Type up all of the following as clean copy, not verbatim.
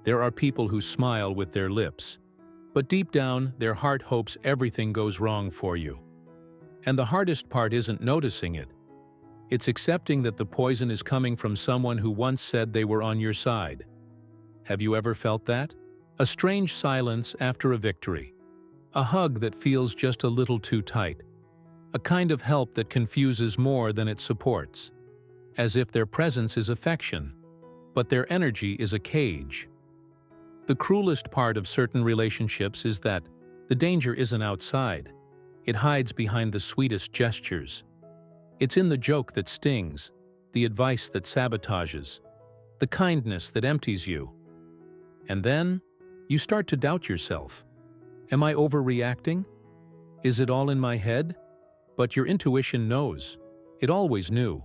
There are people who smile with their lips, but deep down, their heart hopes everything goes wrong for you. And the hardest part isn't noticing it. It's accepting that the poison is coming from someone who once said they were on your side. Have you ever felt that? A strange silence after a victory. A hug that feels just a little too tight. A kind of help that confuses more than it supports. As if their presence is affection, but their energy is a cage. The cruelest part of certain relationships is that the danger isn't outside. It hides behind the sweetest gestures. It's in the joke that stings, the advice that sabotages, the kindness that empties you. And then, you start to doubt yourself. Am I overreacting? Is it all in my head? But your intuition knows. It always knew.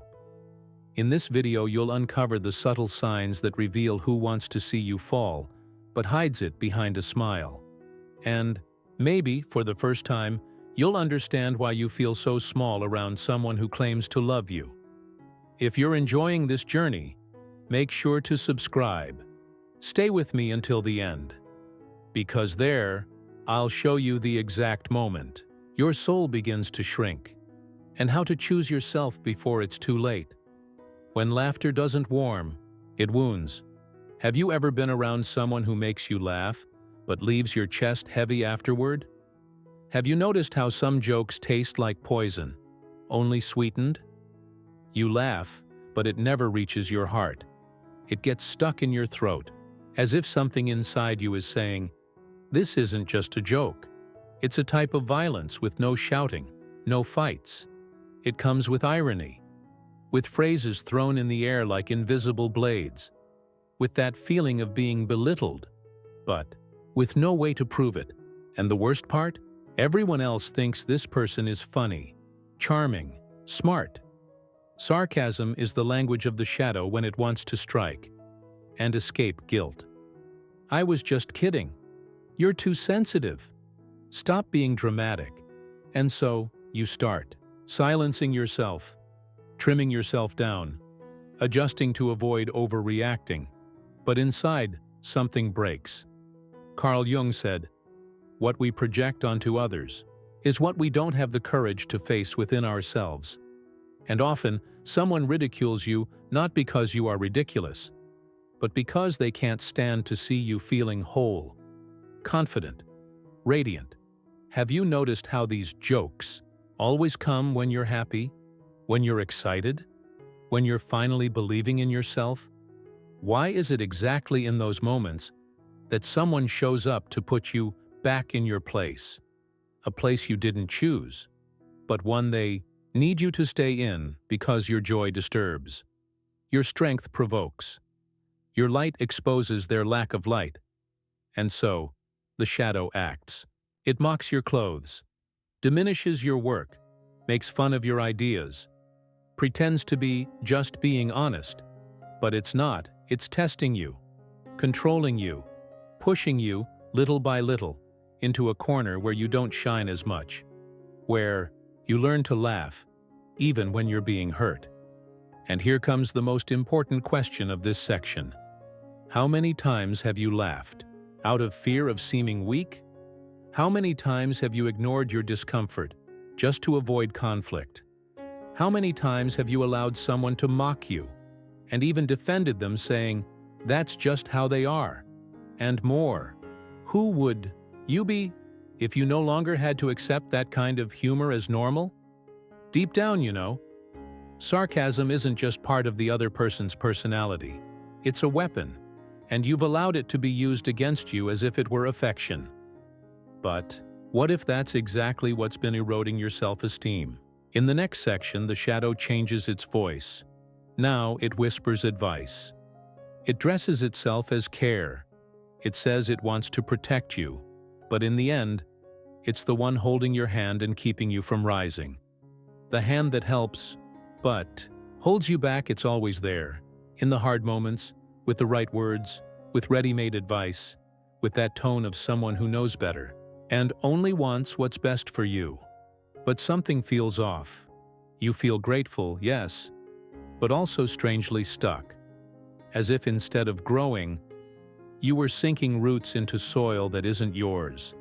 In this video, you'll uncover the subtle signs that reveal who wants to see you fall, but hides it behind a smile. And, maybe, for the first time, you'll understand why you feel so small around someone who claims to love you. If you're enjoying this journey, make sure to subscribe. Stay with me until the end. Because there, I'll show you the exact moment your soul begins to shrink, and how to choose yourself before it's too late. When laughter doesn't warm, it wounds. Have you ever been around someone who makes you laugh, but leaves your chest heavy afterward? Have you noticed how some jokes taste like poison, only sweetened? You laugh, but it never reaches your heart. It gets stuck in your throat, as if something inside you is saying, "This isn't just a joke." It's a type of violence with no shouting, no fights. It comes with irony, with phrases thrown in the air like invisible blades, with that feeling of being belittled, but with no way to prove it. And the worst part? Everyone else thinks this person is funny, charming, smart. Sarcasm is the language of the shadow when it wants to strike and escape guilt. "I was just kidding. You're too sensitive. Stop being dramatic." And so, you start silencing yourself, trimming yourself down, adjusting to avoid overreacting. But inside, something breaks. Carl Jung said, "What we project onto others is what we don't have the courage to face within ourselves." And often, someone ridicules you not because you are ridiculous, but because they can't stand to see you feeling whole, confident, radiant. Have you noticed how these jokes always come when you're happy, when you're excited, when you're finally believing in yourself? Why is it exactly in those moments that someone shows up to put you back in your place? A place you didn't choose, but one they need you to stay in because your joy disturbs, your strength provokes, your light exposes their lack of light. And so, the shadow acts. It mocks your clothes, diminishes your work, makes fun of your ideas, pretends to be just being honest. But it's not. It's testing you, controlling you, pushing you, little by little, into a corner where you don't shine as much, where you learn to laugh, even when you're being hurt. And here comes the most important question of this section. How many times have you laughed? Out of fear of seeming weak? How many times have you ignored your discomfort just to avoid conflict? How many times have you allowed someone to mock you and even defended them saying, "That's just how they are"? And more. Who would you be if you no longer had to accept that kind of humor as normal? Deep down, you know, sarcasm isn't just part of the other person's personality. It's a weapon, and you've allowed it to be used against you as if it were affection. But what if that's exactly what's been eroding your self-esteem? In the next section, the shadow changes its voice. Now it whispers advice. It dresses itself as care. It says it wants to protect you, but in the end, it's the one holding your hand and keeping you from rising. The hand that helps, but holds you back. It's always there, in the hard moments, with the right words, with ready-made advice, with that tone of someone who knows better, and only wants what's best for you. But something feels off. You feel grateful, yes, but also strangely stuck. As if instead of growing, You were sinking roots into soil that isn't yours.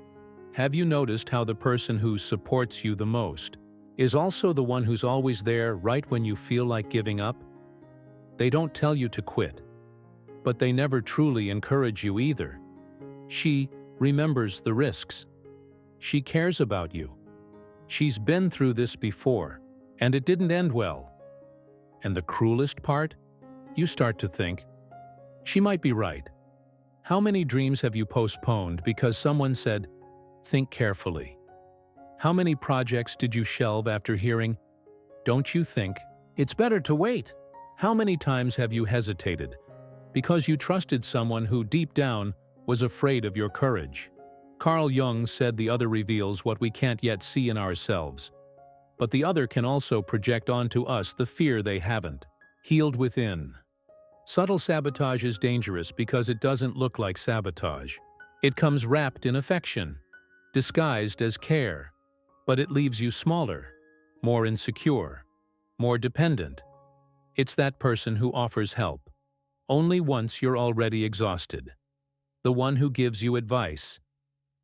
Have you noticed how the person who supports you the most is also the one who's always there right when you feel like giving up? They don't tell you to quit, but they never truly encourage you either. She remembers the risks. She cares about you. She's been through this before, and it didn't end well. And the cruelest part? You start to think, she might be right. How many dreams have you postponed because someone said, think carefully? How many projects did you shelve after hearing, don't you think it's better to wait? How many times have you hesitated because you trusted someone who deep down was afraid of your courage? Carl Jung said the other reveals what we can't yet see in ourselves, but the other can also project onto us the fear they haven't healed within. Subtle sabotage is dangerous because it doesn't look like sabotage. It comes wrapped in affection, disguised as care, but it leaves you smaller, more insecure, more dependent. It's that person who offers help only once you're already exhausted. The one who gives you advice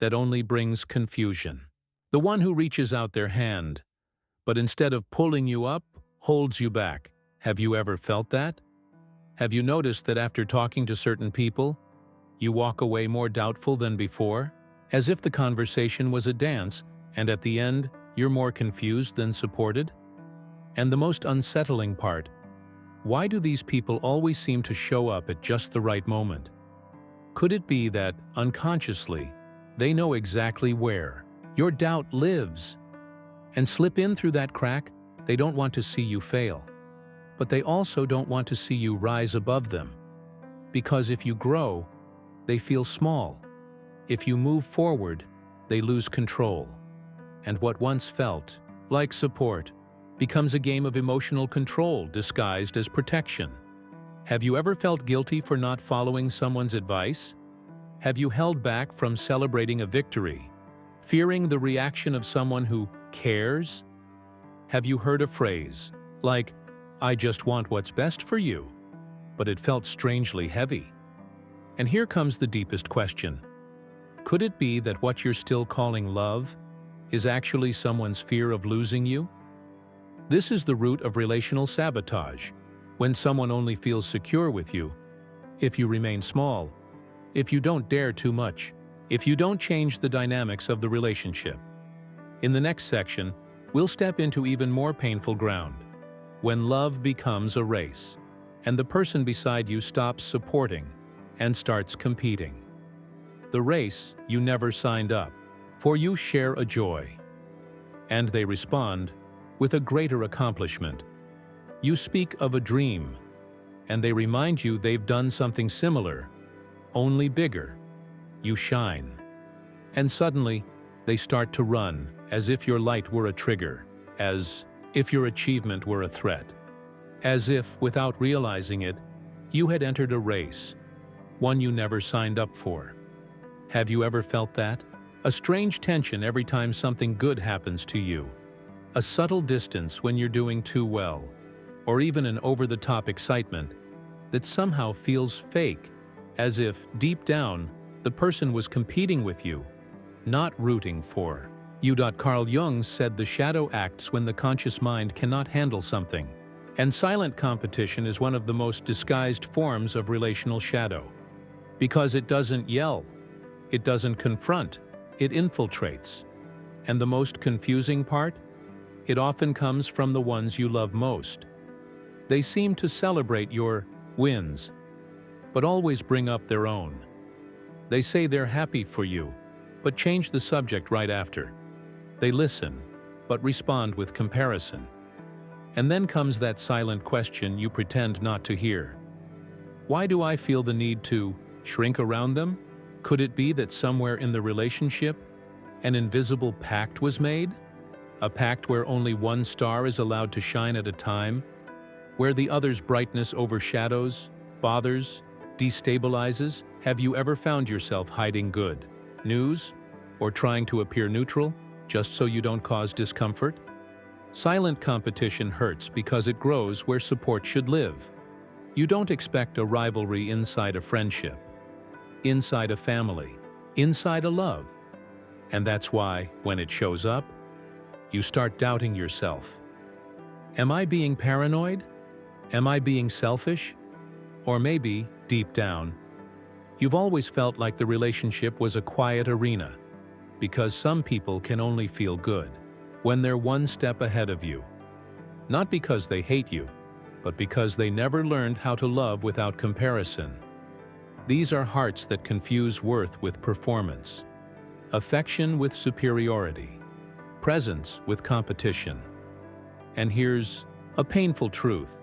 that only brings confusion. The one who reaches out their hand, but instead of pulling you up, holds you back. Have you ever felt that? Have you noticed that after talking to certain people, you walk away more doubtful than before? As if the conversation was a dance, and at the end, you're more confused than supported? And the most unsettling part, why do these people always seem to show up at just the right moment? Could it be that, unconsciously, they know exactly where your doubt lives? And slip in through that crack? They don't want to see you fail, but they also don't want to see you rise above them. Because if you grow, they feel small. If you move forward, they lose control. And what once felt like support becomes a game of emotional control disguised as protection. Have you ever felt guilty for not following someone's advice? Have you held back from celebrating a victory, fearing the reaction of someone who cares? Have you heard a phrase like, I just want what's best for you, but it felt strangely heavy? And here comes the deepest question. Could it be that what you're still calling love is actually someone's fear of losing you? This is the root of relational sabotage, when someone only feels secure with you if you remain small, if you don't dare too much, if you don't change the dynamics of the relationship. In the next section, we'll step into even more painful ground, when love becomes a race, and the person beside you stops supporting and starts competing. The race you never signed up for. You share a joy, and they respond with a greater accomplishment. You speak of a dream, and they remind you they've done something similar, only bigger. You shine, and suddenly they start to run as if your light were a trigger, as if your achievement were a threat, as if, without realizing it, you had entered a race, one you never signed up for. Have you ever felt that? A strange tension every time something good happens to you, a subtle distance when you're doing too well, or even an over-the-top excitement that somehow feels fake, as if, deep down, the person was competing with you, not rooting for you. Carl Jung said the shadow acts when the conscious mind cannot handle something, and silent competition is one of the most disguised forms of relational shadow. Because it doesn't yell, it doesn't confront, it infiltrates. And the most confusing part? It often comes from the ones you love most. They seem to celebrate your wins, but always bring up their own. They say they're happy for you, but change the subject right after. They listen, but respond with comparison. And then comes that silent question you pretend not to hear. Why do I feel the need to shrink around them? Could it be that somewhere in the relationship, an invisible pact was made? A pact where only one star is allowed to shine at a time, where the other's brightness overshadows, bothers, destabilizes? Have you ever found yourself hiding good news or trying to appear neutral just so you don't cause discomfort? Silent competition hurts because it grows where support should live. You don't expect a rivalry inside a friendship, inside a family, inside a love. And that's why, when it shows up, you start doubting yourself. Am I being paranoid? Am I being selfish? Or maybe, deep down, you've always felt like the relationship was a quiet arena, because some people can only feel good when they're one step ahead of you. Not because they hate you, but because they never learned how to love without comparison. These are hearts that confuse worth with performance, affection with superiority, presence with competition. And here's a painful truth.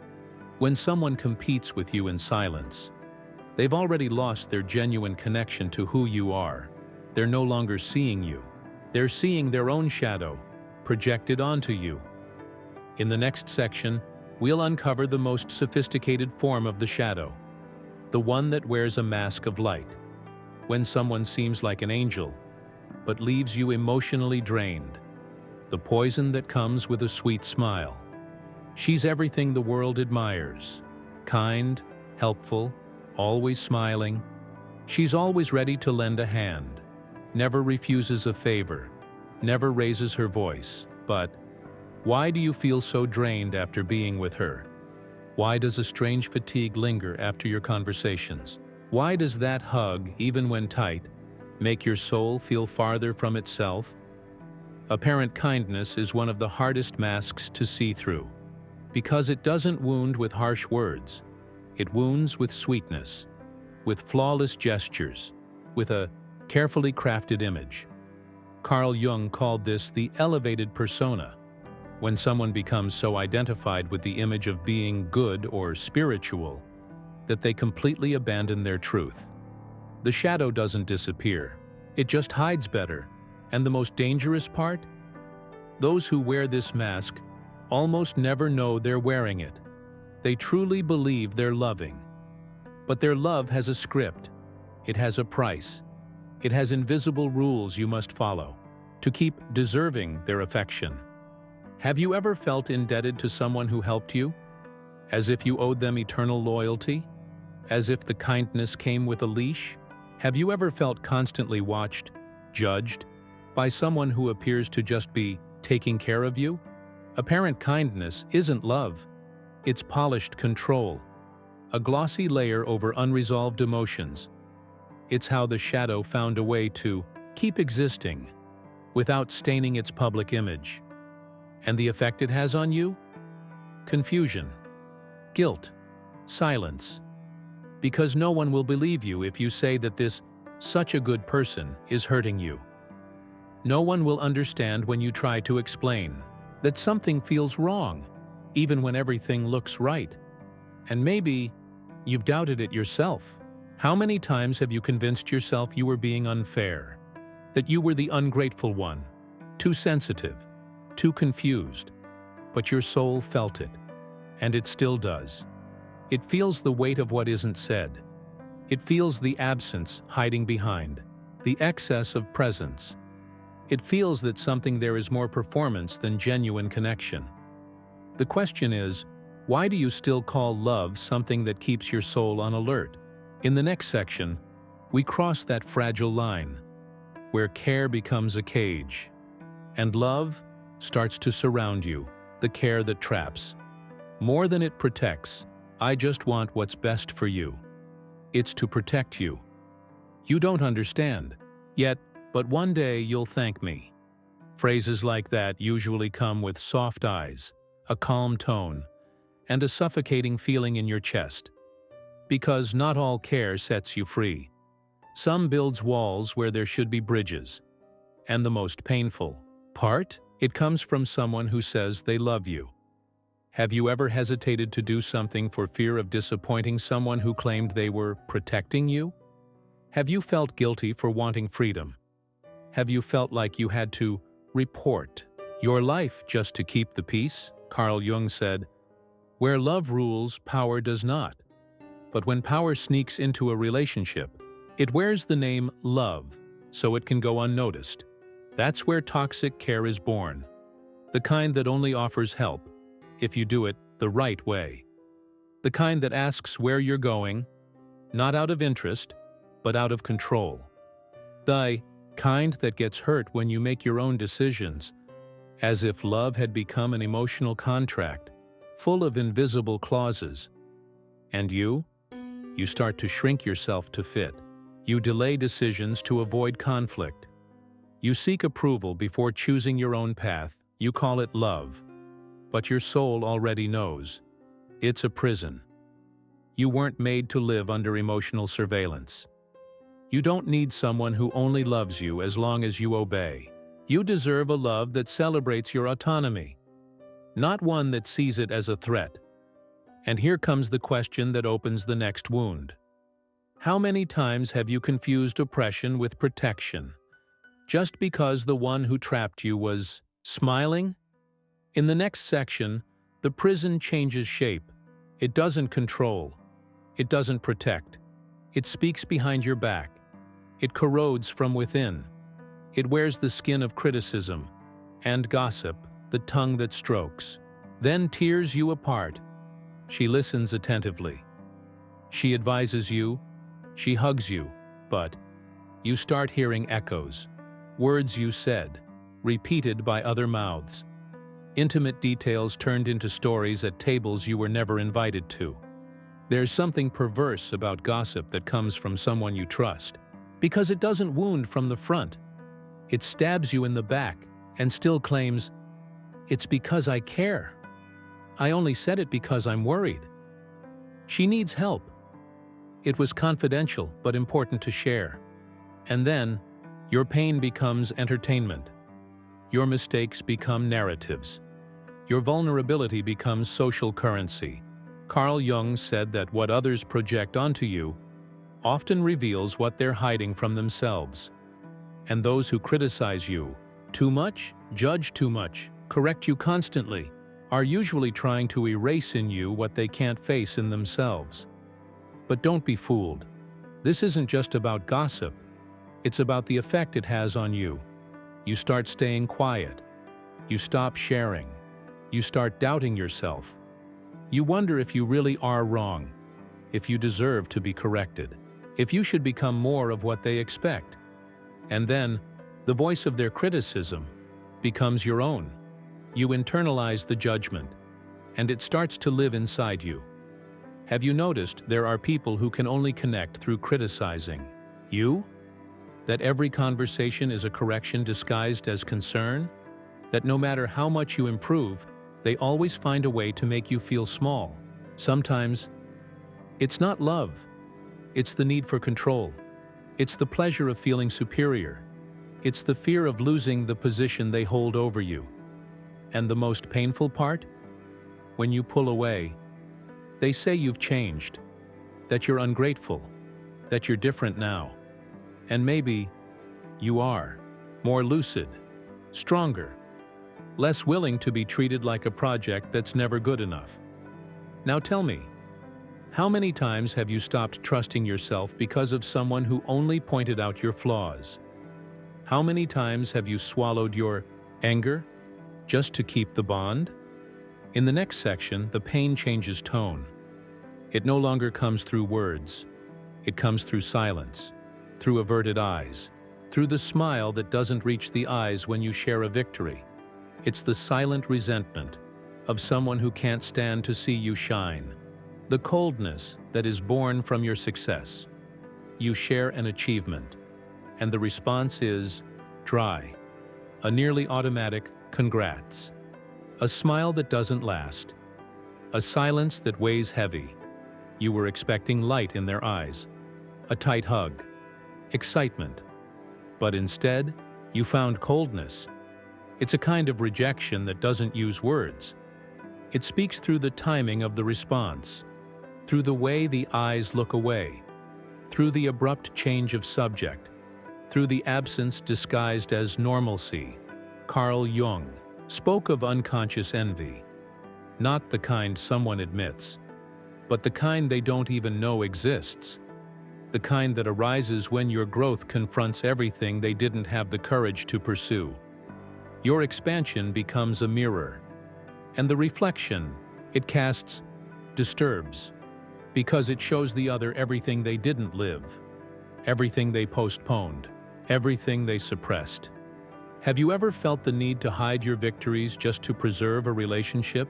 When someone competes with you in silence, they've already lost their genuine connection to who you are. They're no longer seeing you. They're seeing their own shadow projected onto you. In the next section, we'll uncover the most sophisticated form of the shadow, the one that wears a mask of light. When someone seems like an angel, but leaves you emotionally drained. The poison that comes with a sweet smile. She's everything the world admires. Kind, helpful, always smiling. She's always ready to lend a hand. Never refuses a favor. Never raises her voice. But why do you feel so drained after being with her? Why does a strange fatigue linger after your conversations? Why does that hug, even when tight, make your soul feel farther from itself? Apparent kindness is one of the hardest masks to see through, because it doesn't wound with harsh words. It wounds with sweetness, with flawless gestures, with a carefully crafted image. Carl Jung called this the elevated persona, when someone becomes so identified with the image of being good or spiritual that they completely abandon their truth. The shadow doesn't disappear, it just hides better. And the most dangerous part? Those who wear this mask almost never know they're wearing it. They truly believe they're loving. But their love has a script. It has a price. It has invisible rules you must follow to keep deserving their affection. Have you ever felt indebted to someone who helped you? As if you owed them eternal loyalty? As if the kindness came with a leash? Have you ever felt constantly watched, judged, by someone who appears to just be taking care of you? Apparent kindness isn't love. It's polished control, a glossy layer over unresolved emotions. It's how the shadow found a way to keep existing without staining its public image. And the effect it has on you? Confusion, guilt, silence. Because no one will believe you if you say that this such a good person is hurting you. No one will understand when you try to explain that something feels wrong, even when everything looks right. And maybe you've doubted it yourself. How many times have you convinced yourself you were being unfair? That you were the ungrateful one, too sensitive, too confused? But your soul felt it, and it still does. It feels the weight of what isn't said. It feels the absence hiding behind, the excess of presence. It feels that something there is more performance than genuine connection. The question is, why do you still call love something that keeps your soul on alert? In the next section, we cross that fragile line, where care becomes a cage, and love starts to surround you, the care that traps. More than it protects, I just want what's best for you. It's to protect you. You don't understand, yet, but one day you'll thank me. Phrases like that usually come with soft eyes, a calm tone, and a suffocating feeling in your chest. Because not all care sets you free. Some builds walls where there should be bridges. And the most painful part? It comes from someone who says they love you. Have you ever hesitated to do something for fear of disappointing someone who claimed they were protecting you? Have you felt guilty for wanting freedom? Have you felt like you had to report your life just to keep the peace? Carl Jung said, "Where love rules, power does not. But when power sneaks into a relationship, it wears the name love, so it can go unnoticed. That's where toxic care is born. The kind that only offers help, if you do it the right way. The kind that asks where you're going, not out of interest, but out of control. The kind that gets hurt when you make your own decisions, as if love had become an emotional contract, full of invisible clauses. And you start to shrink yourself to fit. You delay decisions to avoid conflict. You seek approval before choosing your own path. You call it love. But your soul already knows. It's a prison. You weren't made to live under emotional surveillance. You don't need someone who only loves you as long as you obey. You deserve a love that celebrates your autonomy, not one that sees it as a threat. And here comes the question that opens the next wound. How many times have you confused oppression with protection, just because the one who trapped you was smiling? In the next section, the prison changes shape. It doesn't control. It doesn't protect. It speaks behind your back. It corrodes from within. It wears the skin of criticism and gossip, the tongue that strokes, then tears you apart. She listens attentively. She advises you. She hugs you. But you start hearing echoes, words you said, repeated by other mouths, intimate details turned into stories at tables you were never invited to. There's something perverse about gossip that comes from someone you trust, because it doesn't wound from the front. It stabs you in the back and still claims, "It's because I care. I only said it because I'm worried." She needs help. It was confidential but important to share. And then, your pain becomes entertainment. Your mistakes become narratives. Your vulnerability becomes social currency. Carl Jung said that what others project onto you often reveals what they're hiding from themselves. And those who criticize you too much, judge too much, correct you constantly, are usually trying to erase in you what they can't face in themselves. But don't be fooled. This isn't just about gossip. It's about the effect it has on you. You start staying quiet. You stop sharing. You start doubting yourself. You wonder if you really are wrong, if you deserve to be corrected, if you should become more of what they expect. And then, the voice of their criticism becomes your own. You internalize the judgment, and it starts to live inside you. Have you noticed there are people who can only connect through criticizing you? That every conversation is a correction disguised as concern? That no matter how much you improve, they always find a way to make you feel small. Sometimes, it's not love. It's the need for control. It's the pleasure of feeling superior. It's the fear of losing the position they hold over you. And the most painful part? When you pull away, they say you've changed, that you're ungrateful, that you're different now. And maybe you are more lucid, stronger, less willing to be treated like a project that's never good enough. Now tell me, how many times have you stopped trusting yourself because of someone who only pointed out your flaws? How many times have you swallowed your anger just to keep the bond? In the next section, the pain changes tone. It no longer comes through words. It comes through silence, through averted eyes, through the smile that doesn't reach the eyes when you share a victory. It's the silent resentment of someone who can't stand to see you shine. The coldness that is born from your success. You share an achievement, and the response is dry, a nearly automatic congrats, a smile that doesn't last, a silence that weighs heavy. You were expecting light in their eyes, a tight hug, excitement, but instead, you found coldness. It's a kind of rejection that doesn't use words. It speaks through the timing of the response, through the way the eyes look away, through the abrupt change of subject, through the absence disguised as normalcy. Carl Jung spoke of unconscious envy, not the kind someone admits, but the kind they don't even know exists, the kind that arises when your growth confronts everything they didn't have the courage to pursue. Your expansion becomes a mirror, and the reflection it casts disturbs, because it shows the other everything they didn't live. everything they postponed, everything they suppressed. Have you ever felt the need to hide your victories just to preserve a relationship?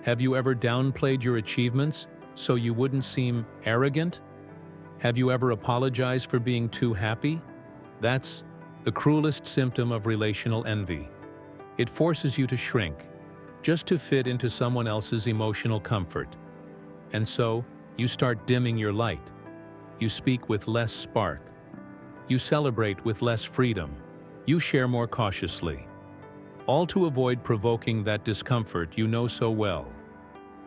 Have you ever downplayed your achievements so you wouldn't seem arrogant? Have you ever apologized for being too happy? That's the cruelest symptom of relational envy. It forces you to shrink, just to fit into someone else's emotional comfort. And so, you start dimming your light. You speak with less spark. You celebrate with less freedom. You share more cautiously. All to avoid provoking that discomfort you know so well.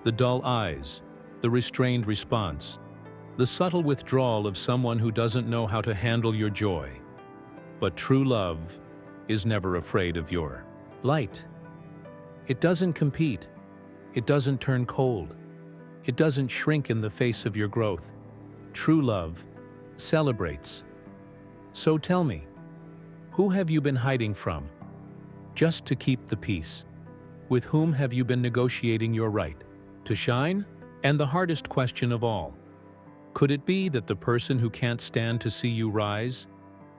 The dull eyes, the restrained response, the subtle withdrawal of someone who doesn't know how to handle your joy. But true love is never afraid of your light. It doesn't compete. It doesn't turn cold. It doesn't shrink in the face of your growth. True love celebrates. So tell me, who have you been hiding from, just to keep the peace? With whom have you been negotiating your right to shine? And the hardest question of all, could it be that the person who can't stand to see you rise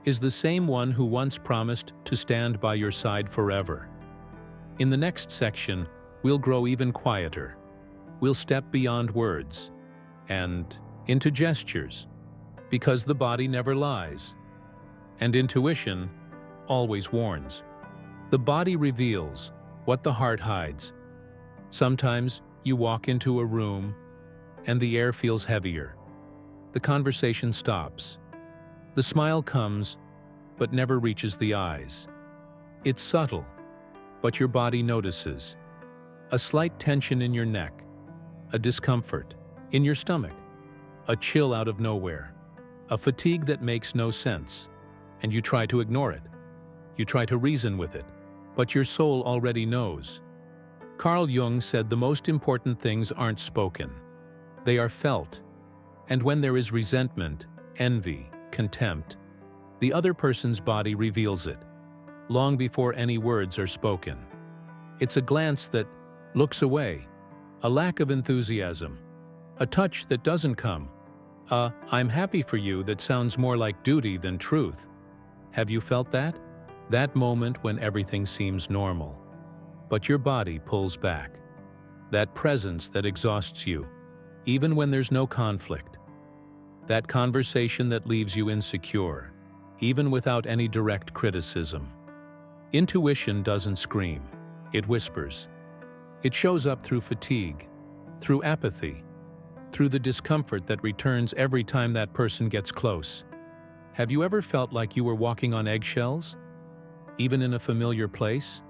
is the same one who once promised to stand by your side forever? In the next section, we'll grow even quieter. We'll step beyond words and into gestures, because the body never lies, and intuition always warns. The body reveals what the heart hides. Sometimes you walk into a room and the air feels heavier. The conversation stops. The smile comes, but never reaches the eyes. It's subtle, but your body notices. A slight tension in your neck, a discomfort in your stomach, a chill out of nowhere, a fatigue that makes no sense, and you try to ignore it. You try to reason with it, but your soul already knows. Carl Jung said the most important things aren't spoken. They are felt. And when there is resentment, envy, contempt, the other person's body reveals it, long before any words are spoken. It's a glance that looks away, a lack of enthusiasm, a touch that doesn't come, "I'm happy for you" that sounds more like duty than truth. Have you felt that? That moment when everything seems normal, but your body pulls back. That presence that exhausts you, even when there's no conflict. That conversation that leaves you insecure, even without any direct criticism. Intuition doesn't scream, it whispers. It shows up through fatigue, through apathy, through the discomfort that returns every time that person gets close. Have you ever felt like you were walking on eggshells, even in a familiar place?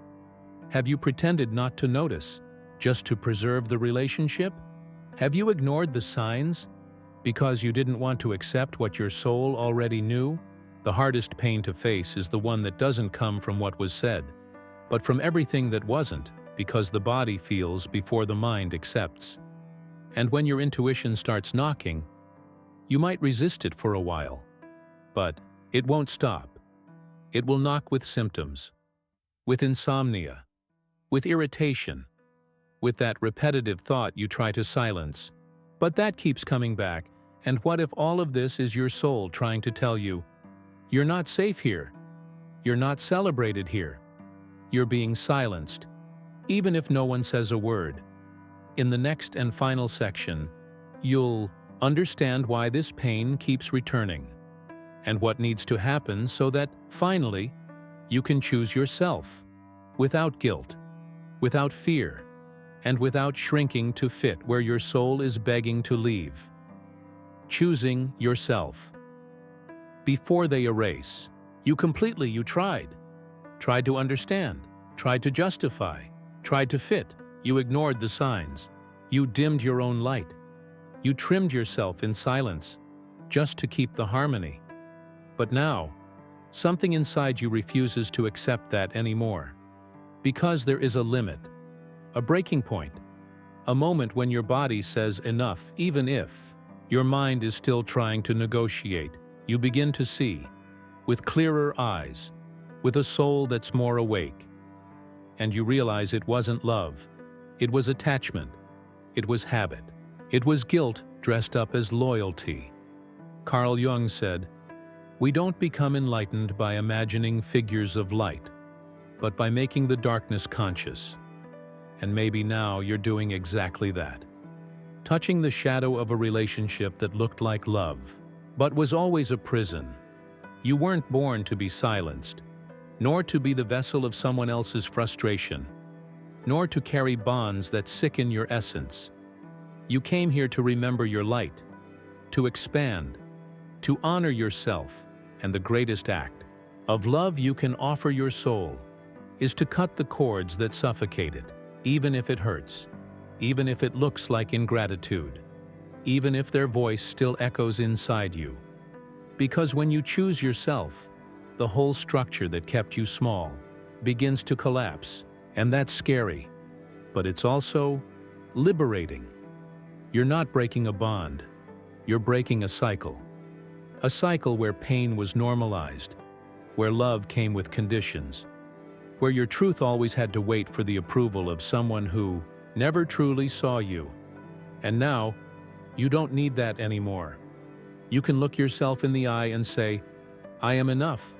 Have you pretended not to notice, just to preserve the relationship? Have you ignored the signs because you didn't want to accept what your soul already knew? The hardest pain to face is the one that doesn't come from what was said, but from everything that wasn't, because the body feels before the mind accepts. And when your intuition starts knocking, you might resist it for a while, but it won't stop. It will knock with symptoms, with insomnia, with irritation, with that repetitive thought you try to silence. But that keeps coming back, and what if all of this is your soul trying to tell you, you're not safe here, you're not celebrated here, you're being silenced, even if no one says a word. In the next and final section, you'll understand why this pain keeps returning, and what needs to happen so that, finally, you can choose yourself, without guilt, without fear, and without shrinking to fit where your soul is begging to leave. Choosing yourself. Before they erase, you tried to understand, tried to justify, tried to fit. You ignored the signs. You dimmed your own light. You trimmed yourself in silence, just to keep the harmony. But now, something inside you refuses to accept that anymore. Because there is a limit, a breaking point, a moment when your body says enough, even if your mind is still trying to negotiate. You begin to see, with clearer eyes, with a soul that's more awake. And you realize it wasn't love. It was attachment. It was habit. It was guilt dressed up as loyalty. Carl Jung said, "We don't become enlightened by imagining figures of light, but by making the darkness conscious." And maybe now you're doing exactly that. Touching the shadow of a relationship that looked like love, but was always a prison. You weren't born to be silenced, nor to be the vessel of someone else's frustration, nor to carry bonds that sicken your essence. You came here to remember your light, to expand, to honor yourself, and the greatest act of love you can offer your soul is to cut the cords that suffocate it, even if it hurts, even if it looks like ingratitude, even if their voice still echoes inside you. Because when you choose yourself, the whole structure that kept you small begins to collapse, and that's scary, but it's also liberating. You're not breaking a bond, you're breaking a cycle. A cycle where pain was normalized, where love came with conditions, where your truth always had to wait for the approval of someone who never truly saw you. And now, you don't need that anymore. You can look yourself in the eye and say, "I am enough.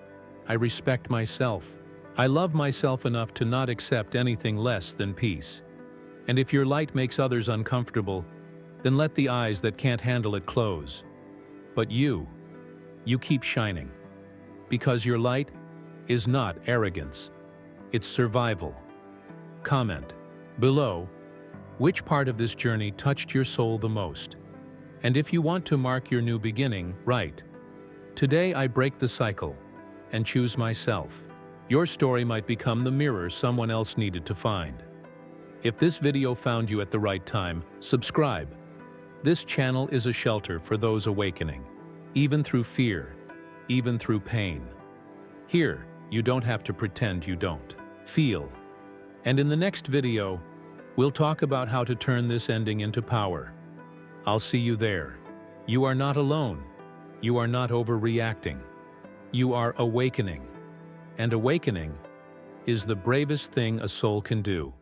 I respect myself. I love myself enough to not accept anything less than peace." And if your light makes others uncomfortable, then let the eyes that can't handle it close. But you keep shining. Because your light is not arrogance. It's survival. Comment below which part of this journey touched your soul the most. And if you want to mark your new beginning, write, "Today I break the cycle and choose myself." Your story might become the mirror someone else needed to find. If this video found you at the right time, subscribe. This channel is a shelter for those awakening, even through fear, even through pain. Here, you don't have to pretend you don't feel. And in the next video, we'll talk about how to turn this ending into power. I'll see you there. You are not alone. You are not overreacting. You are awakening. And awakening is the bravest thing a soul can do.